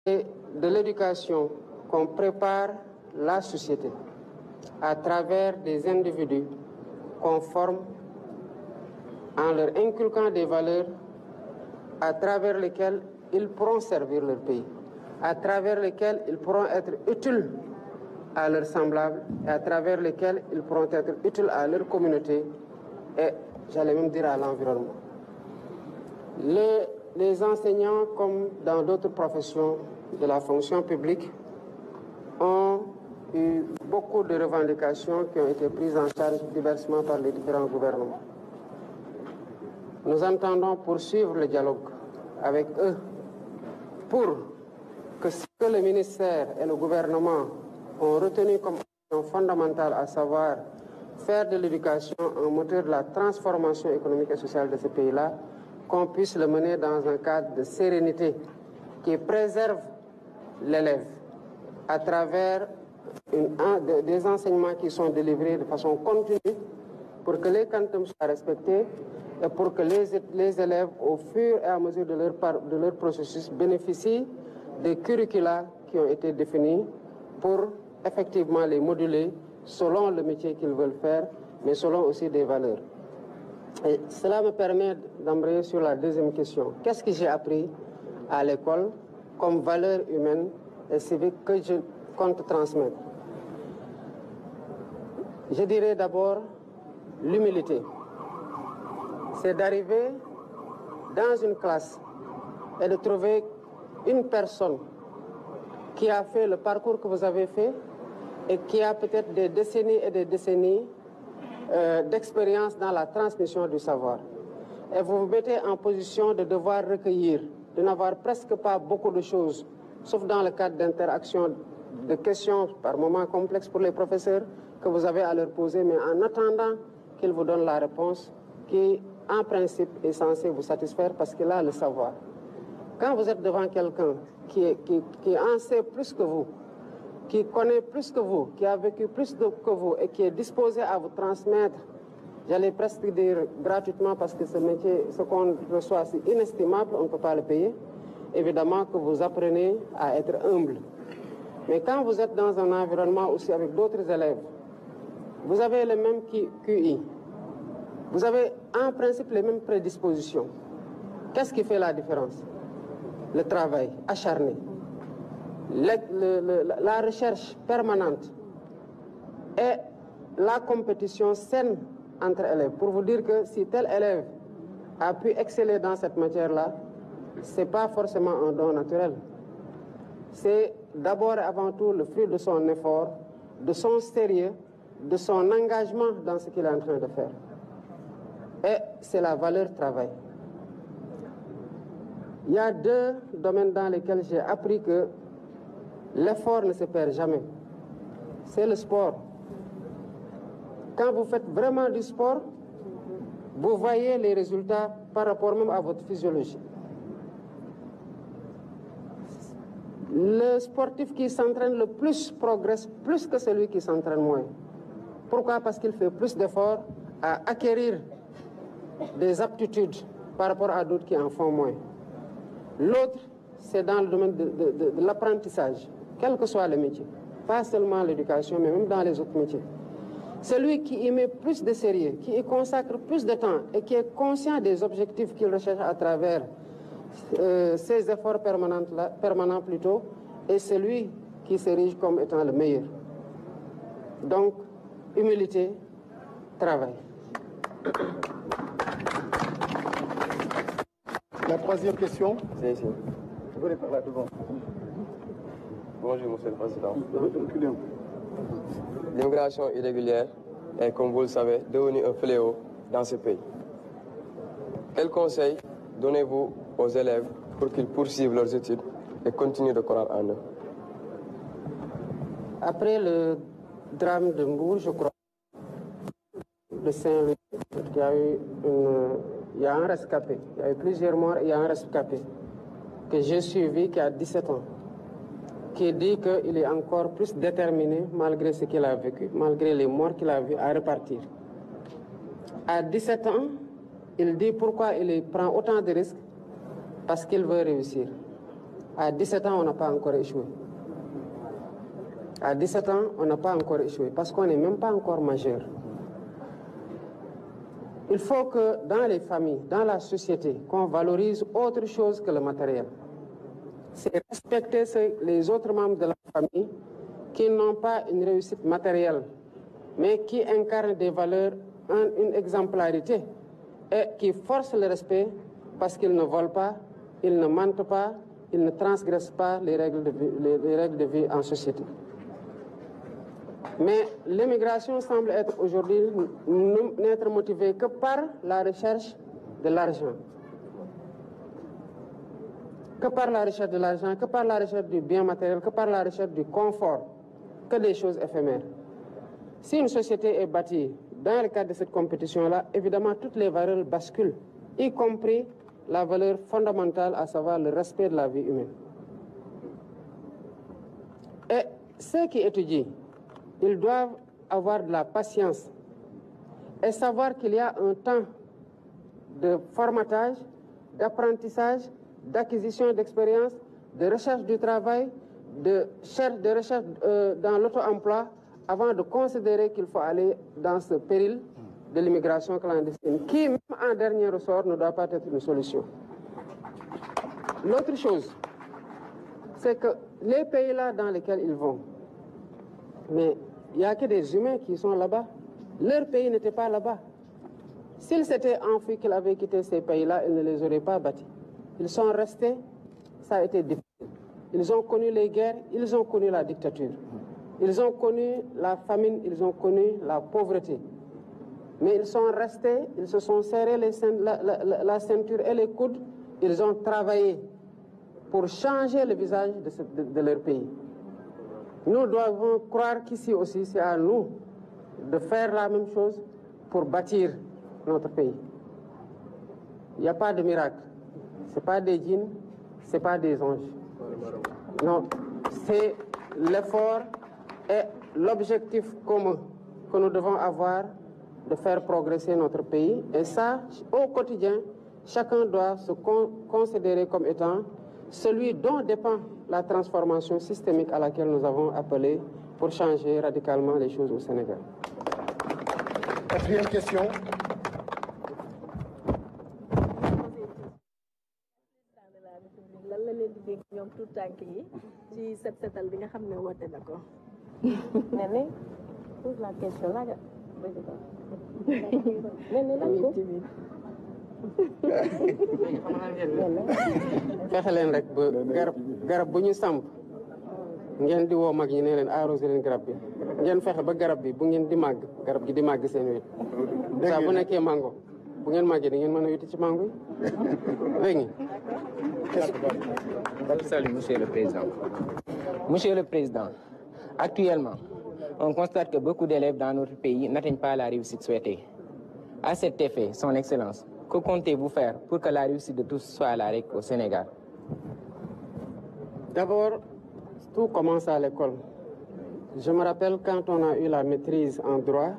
C'est de l'éducation qu'on prépare la société à travers des individus qu'on forme en leur inculquant des valeurs à travers lesquelles ils pourront servir leur pays, à travers lesquelles ils pourront être utiles à leurs semblables et à travers lesquels ils pourront être utiles à leur communauté et, j'allais même dire, à l'environnement. Les enseignants, comme dans d'autres professions de la fonction publique, ont eu beaucoup de revendications qui ont été prises en charge diversement par les différents gouvernements. Nous entendons poursuivre le dialogue avec eux pour que ce que le ministère et le gouvernement ont retenu comme action fondamentale, à savoir faire de l'éducation un moteur de la transformation économique et sociale de ce pays-là, qu'on puisse le mener dans un cadre de sérénité qui préserve l'élève à travers des enseignements qui sont délivrés de façon continue pour que les quantums soient respectés et pour que les élèves, au fur et à mesure de leur processus, bénéficient des curricula qui ont été définis pour effectivement les moduler selon le métier qu'ils veulent faire, mais selon aussi des valeurs. Et cela me permet d'embrayer sur la deuxième question. Qu'est-ce que j'ai appris à l'école comme valeurs humaines et civiques que je compte transmettre? Je dirais d'abord l'humilité. C'est d'arriver dans une classe et de trouver une personne qui a fait le parcours que vous avez fait et qui a peut-être des décennies et des décennies d'expérience dans la transmission du savoir. Et vous vous mettez en position de devoir recueillir, de n'avoir presque pas beaucoup de choses, sauf dans le cadre d'interaction, de questions par moments complexes pour les professeurs que vous avez à leur poser, mais en attendant qu'ils vous donnent la réponse qui, en principe, est censée vous satisfaire parce qu'il a le savoir. Quand vous êtes devant quelqu'un qui en sait plus que vous, qui connaît plus que vous, qui a vécu plus que vous et qui est disposé à vous transmettre, j'allais presque dire gratuitement parce que ce métier, ce qu'on reçoit, c'est inestimable, on ne peut pas le payer, évidemment que vous apprenez à être humble. Mais quand vous êtes dans un environnement aussi avec d'autres élèves, vous avez le même QI, vous avez en principe les mêmes prédispositions. Qu'est-ce qui fait la différence? Le travail acharné, la recherche permanente et la compétition saine entre élèves. Pour vous dire que si tel élève a pu exceller dans cette matière-là, ce n'est pas forcément un don naturel. C'est d'abord et avant tout le fruit de son effort, de son sérieux, de son engagement dans ce qu'il est en train de faire. Et c'est la valeur travail. Il y a deux domaines dans lesquels j'ai appris que l'effort ne se perd jamais. C'est le sport. Quand vous faites vraiment du sport, vous voyez les résultats par rapport même à votre physiologie. Le sportif qui s'entraîne le plus progresse plus que celui qui s'entraîne moins. Pourquoi? Parce qu'il fait plus d'efforts à acquérir des aptitudes par rapport à d'autres qui en font moins. L'autre, c'est dans le domaine de l'apprentissage, quel que soit le métier. Pas seulement l'éducation, mais même dans les autres métiers. Celui qui y met plus de sérieux, qui y consacre plus de temps et qui est conscient des objectifs qu'il recherche à travers ses efforts permanents plutôt, est celui qui s'érige comme étant le meilleur. Donc, humilité, travail. La troisième question. C'est ici. Vous voulez parler devant. Bonjour, Monsieur le Président. L'immigration irrégulière est, comme vous le savez, devenue un fléau dans ce pays. Quels conseils donnez-vous aux élèves pour qu'ils poursuivent leurs études et continuent de croire en eux? Après le drame de Mbour, je crois, de Saint-Louis, il y a un rescapé. Il y a eu plusieurs morts et il y a un rescapé que j'ai suivi qui a 17 ans, qui dit qu'il est encore plus déterminé, malgré ce qu'il a vécu, malgré les morts qu'il a vues, à repartir. À 17 ans, il dit pourquoi il prend autant de risques, parce qu'il veut réussir. À 17 ans, on n'a pas encore échoué. À 17 ans, on n'a pas encore échoué parce qu'on n'est même pas encore majeur. Il faut que dans les familles, dans la société, qu'on valorise autre chose que le matériel. C'est respecter les autres membres de la famille qui n'ont pas une réussite matérielle, mais qui incarnent des valeurs, une exemplarité et qui forcent le respect parce qu'ils ne volent pas, ils ne mentent pas, ils ne transgressent pas les règles de vie en société. Mais l'immigration semble être aujourd'hui n'être motivée que par la recherche de l'argent. Que par la recherche de l'argent, que par la recherche du bien matériel, que par la recherche du confort, que des choses éphémères. Si une société est bâtie dans le cadre de cette compétition-là, évidemment, toutes les valeurs basculent, y compris la valeur fondamentale, à savoir le respect de la vie humaine. Et ceux qui étudient, ils doivent avoir de la patience et savoir qu'il y a un temps de formatage, d'apprentissage, d'acquisition d'expérience, de recherche du travail, de recherche dans l'auto-emploi, avant de considérer qu'il faut aller dans ce péril de l'immigration clandestine, qui, même en dernier ressort, ne doit pas être une solution. L'autre chose, c'est que les pays-là dans lesquels ils vont, mais il n'y a que des humains qui sont là-bas. Leur pays n'était pas là-bas. S'ils s'étaient enfuis, qu'ils avaient quitté ces pays-là, ils ne les auraient pas bâtis. Ils sont restés, ça a été difficile. Ils ont connu les guerres, ils ont connu la dictature. Ils ont connu la famine, ils ont connu la pauvreté. Mais ils sont restés, ils se sont serrés la ceinture et les coudes, ils ont travaillé pour changer le visage de leur pays. Nous devons croire qu'ici aussi, c'est à nous de faire la même chose pour bâtir notre pays. Il n'y a pas de miracle. Ce n'est pas des djinns, ce n'est pas des anges. Non, c'est l'effort et l'objectif commun que nous devons avoir de faire progresser notre pays. Et ça, au quotidien, chacun doit se considérer comme étant celui dont dépend la transformation systémique à laquelle nous avons appelé pour changer radicalement les choses au Sénégal. Quatrième question. Néné, pose la question là. fexe leen rek ba garab bu ñu samp ngeen di woo mag ñi ne leen arrosé leen garab bi ngeen fexe ba garab bi bu ngeen di màgg garab gi di màgg seen wet saa bu nekkee mango bu ngeen màggee di ngeen mën a yuti ci mango yi dégg nga. Salut, Monsieur le Président. Monsieur le Président, actuellement, on constate que beaucoup d'élèves dans notre pays n'atteignent pas la réussite souhaitée. À cet effet, Son Excellence, que comptez-vous faire pour que la réussite de tous soit à la règle au Sénégal? D'abord, tout commence à l'école. Je me rappelle quand on a eu la maîtrise en droit,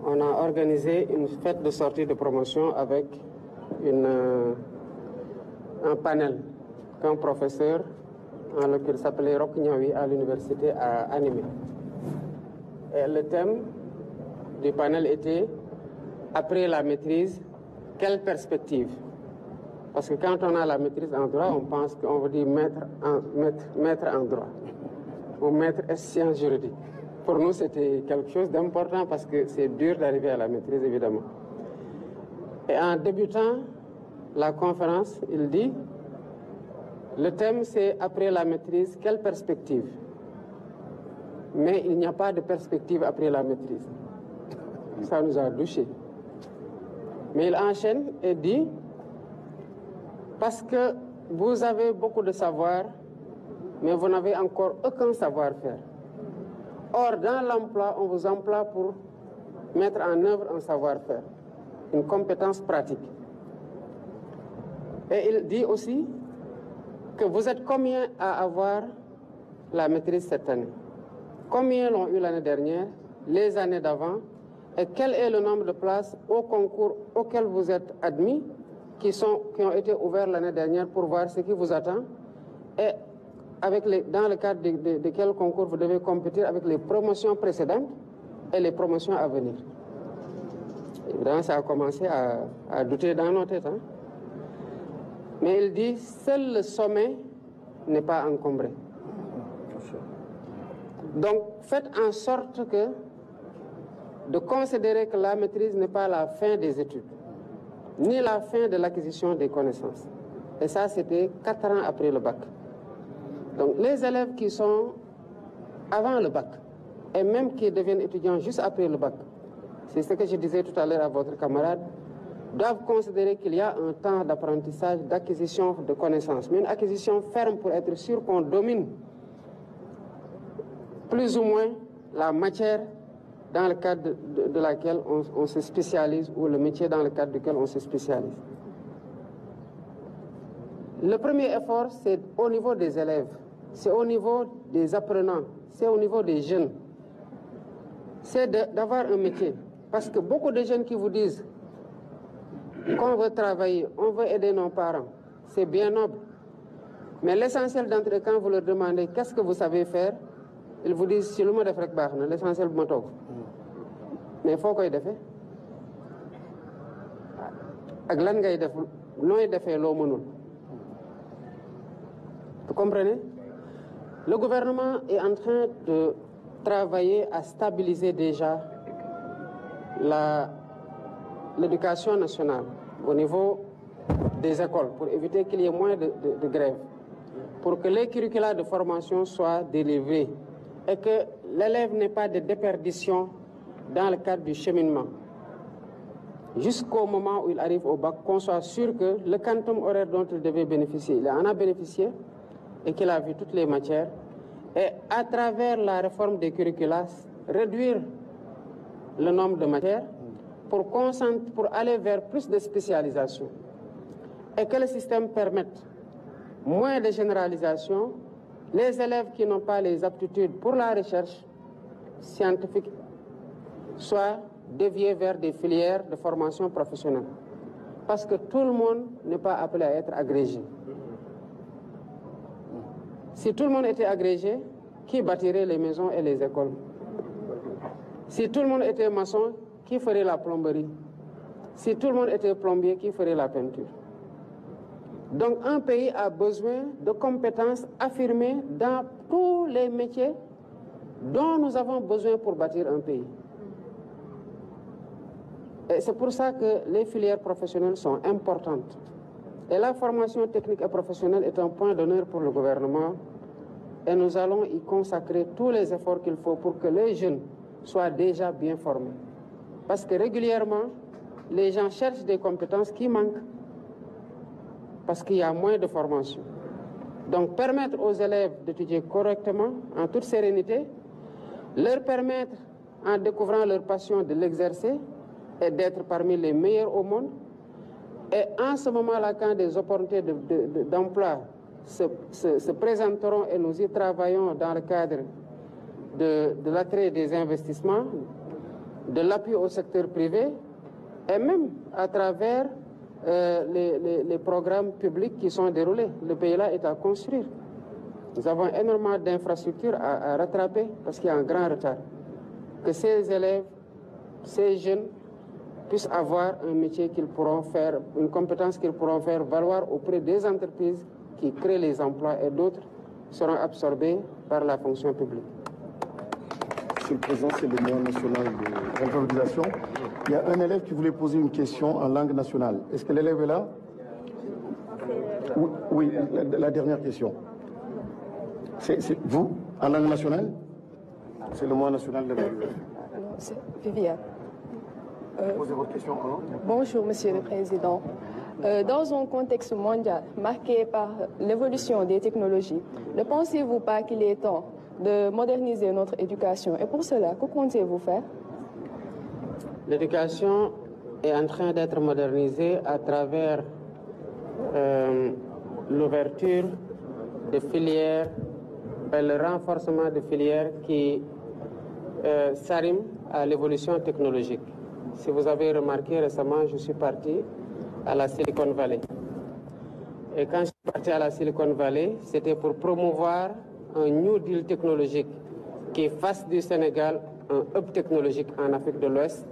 on a organisé une fête de sortie de promotion avec un panel qu'un professeur, en lequel s'appelait Roch Niawi à l'université, a animé. Et le thème du panel était « Après la maîtrise, quelle perspective ?» Parce que quand on a la maîtrise en droit, on pense qu'on veut dire maître en droit ou maître en sciences juridiques. Pour nous, c'était quelque chose d'important parce que c'est dur d'arriver à la maîtrise, évidemment. Et en débutant la conférence, il dit, le thème c'est « Après la maîtrise, quelle perspective ?» Mais il n'y a pas de perspective après la maîtrise. Ça nous a douchés. Mais il enchaîne et dit, parce que vous avez beaucoup de savoir, mais vous n'avez encore aucun savoir-faire. Or, dans l'emploi, on vous emploie pour mettre en œuvre un savoir-faire, une compétence pratique. Et il dit aussi que vous êtes combien à avoir la maîtrise cette année? Combien l'ont eu l'année dernière, les années d'avant? Et quel est le nombre de places au concours auquel vous êtes admis, qui ont été ouverts l'année dernière pour voir ce qui vous attend? et dans le cadre de quel concours vous devez compétir avec les promotions précédentes et les promotions à venir. Évidemment, ça a commencé à douter dans nos têtes. Hein? Mais il dit, seul le sommet n'est pas encombré. Donc, faites en sorte de considérer que la maîtrise n'est pas la fin des études, ni la fin de l'acquisition des connaissances. Et ça, c'était 4 ans après le bac. Donc, les élèves qui sont avant le bac, et même qui deviennent étudiants juste après le bac, c'est ce que je disais tout à l'heure à votre camarade, doivent considérer qu'il y a un temps d'apprentissage, d'acquisition de connaissances, mais une acquisition ferme pour être sûr qu'on domine plus ou moins la matière dans le cadre de laquelle on se spécialise, ou le métier dans le cadre duquel on se spécialise. Le premier effort, c'est au niveau des élèves, c'est au niveau des apprenants, c'est au niveau des jeunes. C'est d'avoir un métier. Parce que beaucoup de jeunes qui vous disent qu'on veut travailler, on veut aider nos parents, c'est bien noble. Mais l'essentiel d'entre eux, quand vous leur demandez qu'est-ce que vous savez faire, ils vous disent si le mot de frère barne, l'essentiel du moto. Mais il faut qu'il y ait Vous comprenez? Le gouvernement est en train de travailler à stabiliser déjà l'éducation nationale au niveau des écoles pour éviter qu'il y ait moins de grèves, pour que les curricula de formation soient délivrés et que l'élève n'ait pas de déperdition dans le cadre du cheminement. Jusqu'au moment où il arrive au bac, qu'on soit sûr que le quantum horaire dont il devait bénéficier, il en a bénéficié et qu'il a vu toutes les matières. Et à travers la réforme des curricula, réduire le nombre de matières pour aller vers plus de spécialisation. Et que le système permette moins de généralisation. Les élèves qui n'ont pas les aptitudes pour la recherche scientifique soient déviés vers des filières de formation professionnelle. Parce que tout le monde n'est pas appelé à être agrégé. Si tout le monde était agrégé, qui bâtirait les maisons et les écoles? Si tout le monde était maçon, qui ferait la plomberie? Si tout le monde était plombier, qui ferait la peinture? Donc un pays a besoin de compétences affirmées dans tous les métiers dont nous avons besoin pour bâtir un pays. Et c'est pour ça que les filières professionnelles sont importantes. Et la formation technique et professionnelle est un point d'honneur pour le gouvernement. Et nous allons y consacrer tous les efforts qu'il faut pour que les jeunes soient déjà bien formés. Parce que régulièrement, les gens cherchent des compétences qui manquent. Parce qu'il y a moins de formation. Donc permettre aux élèves d'étudier correctement, en toute sérénité, leur permettre, en découvrant leur passion, de l'exercer et d'être parmi les meilleurs au monde. Et en ce moment-là, quand des opportunités d'emploi se présenteront et nous y travaillons dans le cadre de l'attrait des investissements, de l'appui au secteur privé, et même à travers les programmes publics qui sont déroulés. Le pays-là est à construire. Nous avons énormément d'infrastructures à rattraper parce qu'il y a un grand retard. Que ces élèves, ces jeunes puissent avoir un métier qu'ils pourront faire, une compétence qu'ils pourront faire valoir auprès des entreprises qui créent les emplois et d'autres seront absorbés par la fonction publique. Monsieur le Président, c'est le moyen national de l'alphabétisation. Il y a un élève qui voulait poser une question en langue nationale. Est-ce que l'élève est là? Oui, la dernière question. C'est vous, en langue nationale? C'est le moyen national de l'alphabétisation. C'est Viviane. Posez votre question. Bonjour, Monsieur le Président. Dans un contexte mondial marqué par l'évolution des technologies, ne pensez-vous pas qu'il est temps de moderniser notre éducation? Et pour cela, que comptez-vous faire? L'éducation est en train d'être modernisée à travers l'ouverture de filières, le renforcement de filières qui s'arriment à l'évolution technologique. Si vous avez remarqué récemment, je suis parti à la Silicon Valley. Et quand je suis parti à la Silicon Valley, c'était pour promouvoir un New Deal technologique qui fasse du Sénégal un hub technologique en Afrique de l'Ouest,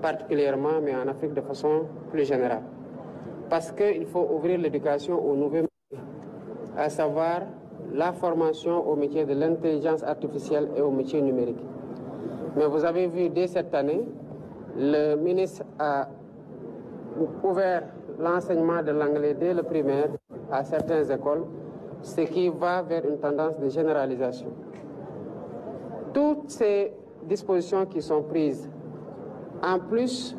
particulièrement, mais en Afrique de façon plus générale. Parce qu'il faut ouvrir l'éducation aux nouveaux métiers, à savoir la formation au métier de l'intelligence artificielle et au métier numérique. Mais vous avez vu, dès cette année, le ministre a ouvert l'enseignement de l'anglais dès le primaire à certaines écoles, ce qui va vers une tendance de généralisation. Toutes ces dispositions qui sont prises, en plus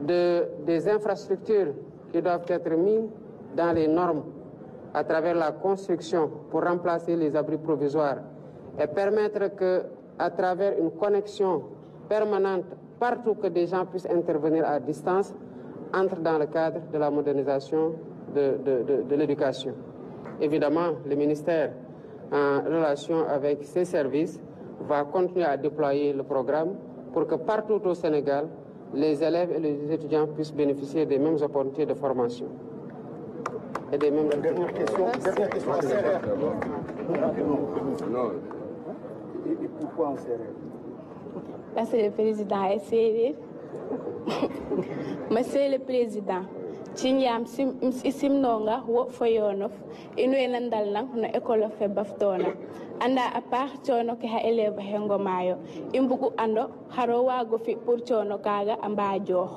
des infrastructures qui doivent être mises dans les normes à travers la construction pour remplacer les abris provisoires et permettre que, à travers une connexion permanente, partout que des gens puissent intervenir à distance, entre dans le cadre de la modernisation de l'éducation. Évidemment, le ministère, en relation avec ses services, va continuer à déployer le programme pour que partout au Sénégal, les élèves et les étudiants puissent bénéficier des mêmes opportunités de formation. Et des mêmes... Dernière question en CRR. Et pourquoi en CRR? Parce que le président est sérieux. Monsieur le Président, Chinyam Simnonga, Wok Foyonof, Inuenandal Nang, no École fe Baftona. Anda à part chono ke ha élève hengo mayo. Imbuku ando, harowa gofi pour chono kaga amba jox.